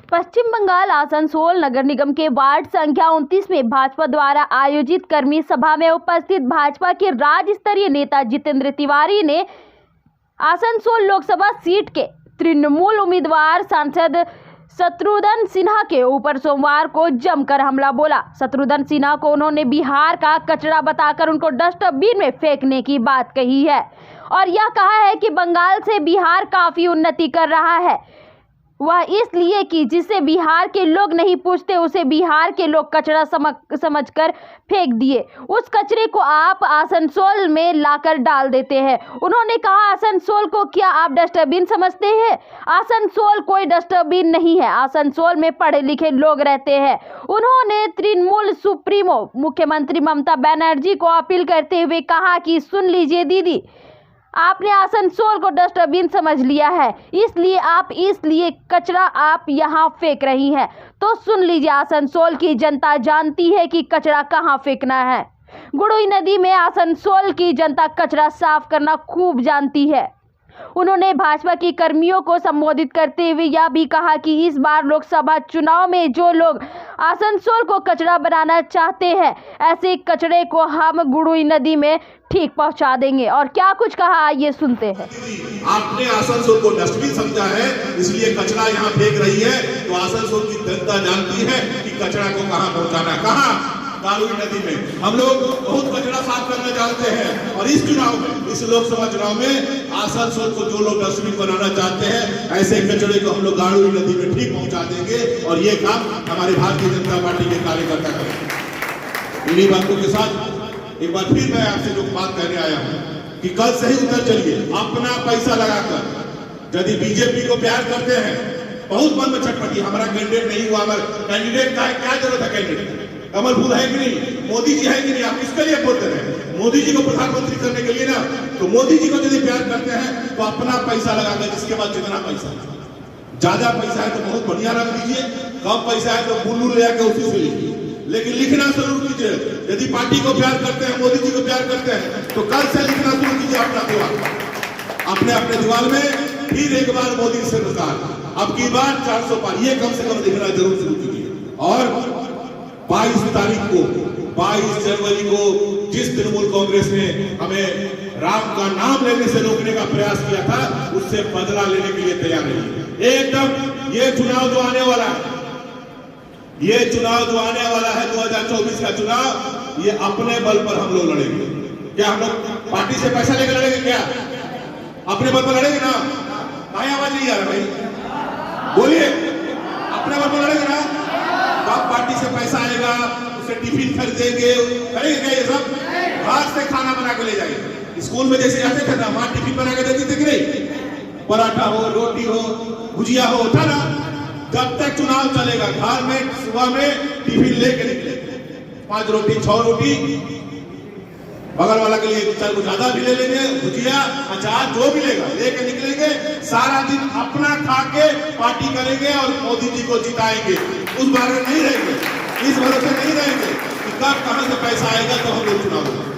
पश्चिम बंगाल आसनसोल नगर निगम के वार्ड संख्या 29 में भाजपा द्वारा आयोजित कर्मी सभा में उपस्थित भाजपा के राज्य स्तरीय नेता जितेंद्र तिवारी ने आसनसोल लोकसभा सीट के तृणमूल उम्मीदवार सांसद शत्रुघ्न सिन्हा के ऊपर सोमवार को जमकर हमला बोला। शत्रुघ्न सिन्हा को उन्होंने बिहार का कचरा बताकर उनको डस्टबिन में फेंकने की बात कही है और यह कहा है कि बंगाल से बिहार काफी उन्नति कर रहा है, वह इसलिए कि जिसे बिहार के लोग नहीं पूछते उसे बिहार के लोग कचरा समझकर फेंक दिए, उस कचरे को आप आसनसोल में लाकर डाल देते हैं। उन्होंने कहा, आसनसोल को क्या आप डस्टबिन समझते हैं? आसनसोल कोई डस्टबिन नहीं है, आसनसोल में पढ़े लिखे लोग रहते हैं। उन्होंने तृणमूल सुप्रीमो मुख्यमंत्री ममता बनर्जी को अपील करते हुए कहा कि सुन लीजिए दीदी, आपने आसनसोल को डस्टबिन समझ लिया है, इसलिए कचरा आप यहाँ फेंक रही हैं। तो सुन लीजिए, आसनसोल की जनता जानती है कि कचरा कहाँ फेंकना है। गुड़ोई नदी में आसनसोल की जनता कचरा साफ करना खूब जानती है। उन्होंने भाजपा के कर्मियों को संबोधित करते हुए यह भी कहा कि इस बार लोकसभा चुनाव में जो लोग आसनसोल को कचरा बनाना चाहते हैं, ऐसे कचरे को हम गुड़ोई नदी में ठीक पहुंचा देंगे। और क्या कुछ कहा, ये सुनते हैं। आपने आसनसोल को डस्टबिन समझा है, इसलिए कचरा यहाँ फेंक रही है। तो आसनसोल की जनता जानती है कि कचरा को कहाँ पहुँचाना, कहाँ गाड़ोई नदी में। हम लोग बहुत कचरा साफ करना चाहते हैं और इस चुनाव में, इस लोकसभा चुनाव में आसनसोल को जो लोग डस्टबिन बनाना चाहते हैं, ऐसे कचरे को हम लोग गाड़ोई नदी में ठीक पहुंचा देंगे और ये काम हमारे भारतीय जनता पार्टी के कार्यकर्ता करेंगे। इन्हीं बातों के साथ एक बार फिर मैं आपसे जो बात कहने आया हूँ कि कल से ही उतर चलिए, अपना पैसा लगाकर। यदि बीजेपी को प्यार करते हैं, बहुत मन में छटपटी, हमारा कैंडिडेट नहीं हुआ, हमारा कैंडिडेट का क्या जरूरत है? कैंडिडेट कमल फूल है कि नहीं, मोदी जी है कि नहीं, आप किसके लिए बोलते हैं? मोदी जी को प्रधानमंत्री करने के लिए ना। तो मोदी जी को यदि प्यार करते हैं तो अपना पैसा लगाकर, जिसके पास जितना पैसा, ज्यादा पैसा है तो बहुत बढ़िया रख दीजिए, कम पैसा है तो बुल्लू ले आकर उसी से लिखिए, लेकिन लिखना जरूर कीजिए। यदि पार्टी को प्यार करते हैं, मोदी जी को प्यार करते हैं, तो कल से लिखना शुरू कीजिए अपना दीवार, अपने दीवार में फिर एक बार मोदी सरकार, अब की बार 400 पार, ये कम से कम लिखना जरूर शुरू कीजिए। और 22 तारीख को, 22 जनवरी को जिस तृणमूल कांग्रेस ने हमें राम का नाम लेने से रोकने का प्रयास किया था, उससे बदला लेने के लिए तैयार नहीं एकदम। ये चुनाव जो आने वाला है, ये चुनाव जो आने वाला है 2024 का चुनाव, ये अपने बल पर हम लोग लड़ेंगे। क्या हम लोग पार्टी से पैसा लेकर लड़ेंगे? क्या अपने बल पर लड़ेंगे ना? भाई आवाज नहीं आ रहा, भाई बोलिए, अपने बल पर लड़ेंगे ना? आप पार्टी से पैसा आएगा, उसे टिफिन खरीदेंगे, करेंगे क्या ये सब? घर से खाना बना के ले जाएंगे। स्कूल में जैसे जाते थे ना, वहां टिफिन बना के देते थे कि नहीं? पराठा हो, रोटी हो, भुजिया हो, था ना? जब तक चुनाव चलेगा, घर में सुबह में टिफिन लेके निकले, 5 रोटी 6 रोटी, बगल वाला के लिए 4 को ज्यादा भी ले लेंगे, भुजिया अचार जो भी लेगा लेके निकलेंगे। सारा दिन अपना खा के पार्टी करेंगे और मोदी जी को जिताएंगे। उस बारे में नहीं रहेंगे, इस भरोसे नहीं रहेंगे कि कब कहां से पैसा आएगा तो हम लोग चुनाव होगा।